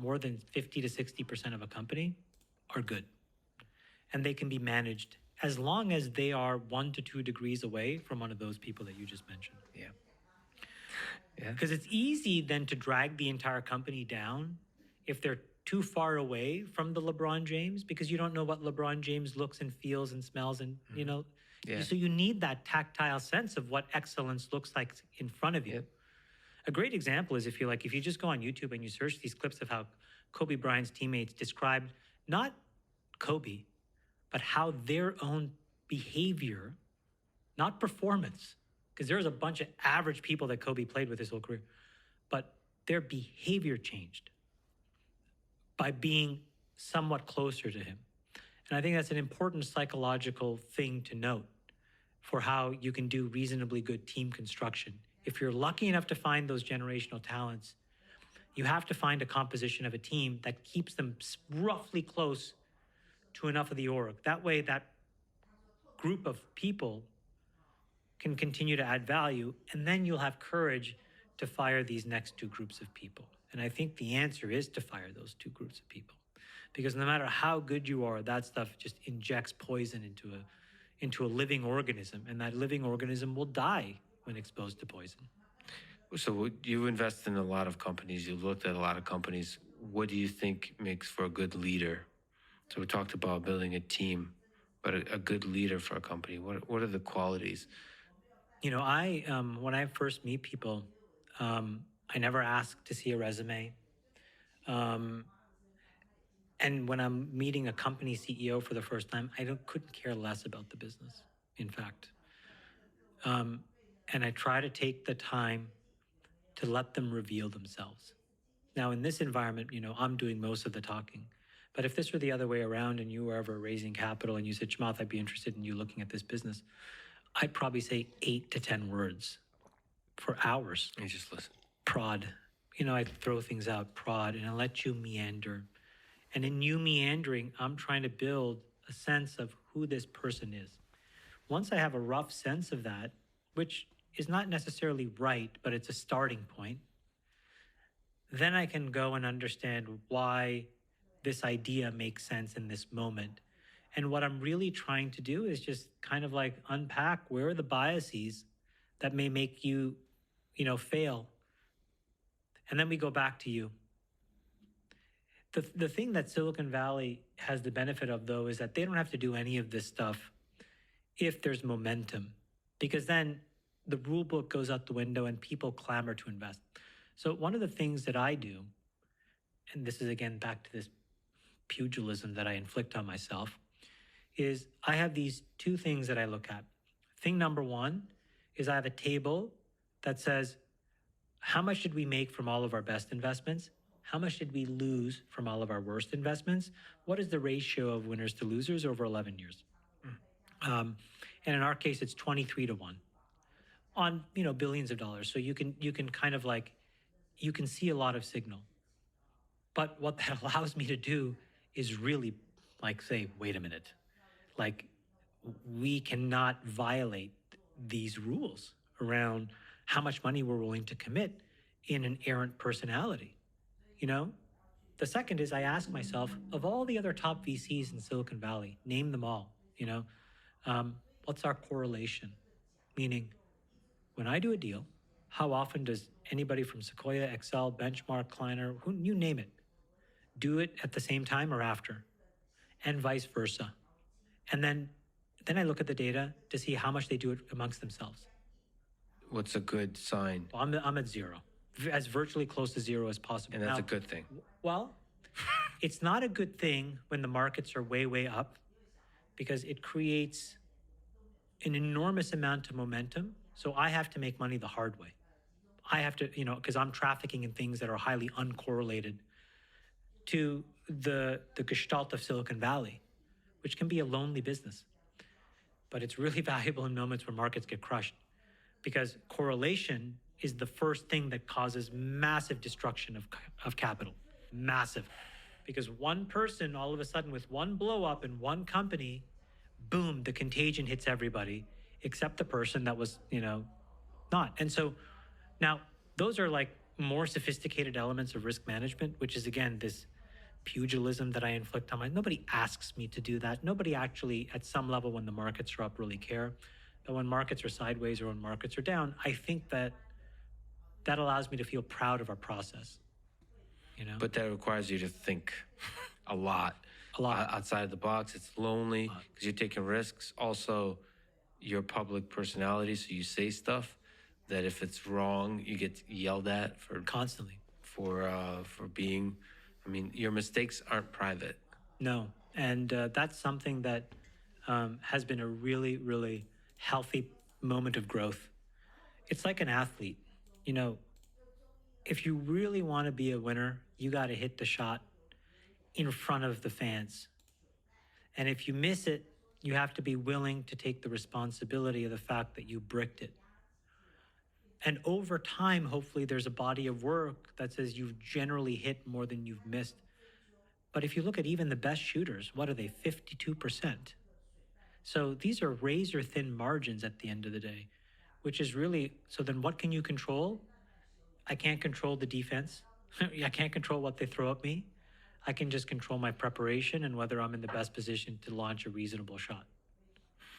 more than 50 to 60% of a company are good. And they can be managed as long as they are 1 to 2 degrees away from one of those people that you just mentioned. Yeah. Because it's easy then to drag the entire company down if they're too far away from the LeBron James, because you don't know what LeBron James looks and feels and smells and, so you need that tactile sense of what excellence looks like in front of you. Yep. A great example is if you just go on YouTube and you search these clips of how Kobe Bryant's teammates described not Kobe, but how their own behavior, not performance, because there's a bunch of average people that Kobe played with his whole career, but their behavior changed by being somewhat closer to him. And I think that's an important psychological thing to note for how you can do reasonably good team construction. If you're lucky enough to find those generational talents, you have to find a composition of a team that keeps them roughly close to enough of the org. That way, that group of people can continue to add value, and then you'll have courage to fire these next two groups of people. And I think the answer is to fire those two groups of people. Because no matter how good you are, that stuff just injects poison into a living organism, and that living organism will die when exposed to poison. So you invest in a lot of companies. You've looked at a lot of companies. What do you think makes for a good leader? So we talked about building a team, but a good leader for a company. What are the qualities? I when I first meet people, I never ask to see a resume. And when I'm meeting a company CEO for the first time, couldn't care less about the business, in fact. And I try to take the time to let them reveal themselves. Now, in this environment, I'm doing most of the talking. But if this were the other way around and you were ever raising capital and you said, Chamath, I'd be interested in you looking at this business, I'd probably say 8 to 10 words for hours. You just listen. Prod. I'd throw things out, prod, and I let you meander. And in you meandering, I'm trying to build a sense of who this person is. Once I have a rough sense of that, which is not necessarily right, but it's a starting point, then I can go and understand why this idea makes sense in this moment. And what I'm really trying to do is just kind of like unpack where are the biases that may make you, fail. And then we go back to you. The thing that Silicon Valley has the benefit of, though, is that they don't have to do any of this stuff if there's momentum, because then the rule book goes out the window and people clamor to invest. So one of the things that I do, and this is again back to this pugilism that I inflict on myself, is I have these two things that I look at. Thing number one is I have a table that says, how much did we make from all of our best investments? How much did we lose from all of our worst investments? What is the ratio of winners to losers over 11 years? And in our case, it's 23 to 1 on, billions of dollars. So you can kind of you can see a lot of signal. But what that allows me to do is really say, wait a minute, we cannot violate these rules around how much money we're willing to commit in an errant personality. The second is I ask myself, of all the other top VCs in Silicon Valley, name them all, what's our correlation? Meaning, when I do a deal, how often does anybody from Sequoia, Excel, Benchmark, Kleiner, you name it, do it at the same time or after? And vice versa. And then I look at the data to see how much they do it amongst themselves. What's a good sign? Well, I'm at zero, as virtually close to zero as possible. And that's a good thing. Well, it's not a good thing when the markets are way, way up, because it creates an enormous amount of momentum. So I have to make money the hard way. I have to, because I'm trafficking in things that are highly uncorrelated to the gestalt of Silicon Valley, which can be a lonely business. But it's really valuable in moments where markets get crushed, because correlation is the first thing that causes massive destruction of capital. Massive. Because one person, all of a sudden, with one blow up in one company, boom, the contagion hits everybody, except the person that was, not. And so now those are more sophisticated elements of risk management, which is again this pugilism that I inflict on my. Nobody asks me to do that. Nobody actually, at some level, when the markets are up, really care. But when markets are sideways or when markets are down, I think that that allows me to feel proud of our process. You know, But that requires you to think a lot. a lot. Outside the box. It's lonely because you're taking risks. Also, you're a public personality, so you say stuff that if it's wrong, you get yelled at Constantly. for being. I mean, your mistakes aren't private. No, and that's something that has been a really, really healthy moment of growth. It's like an athlete. You know, if you really want to be a winner, you got to hit the shot in front of the fans. And if you miss it, you have to be willing to take the responsibility of the fact that you bricked it. And over time, hopefully, there's a body of work that says you've generally hit more than you've missed. But if you look at even the best shooters, what are they? 52%. So these are razor thin margins at the end of the day, which is really so then what can you control? I can't control the defense. I can't control what they throw at me. I can just control my preparation and whether I'm in the best position to launch a reasonable shot.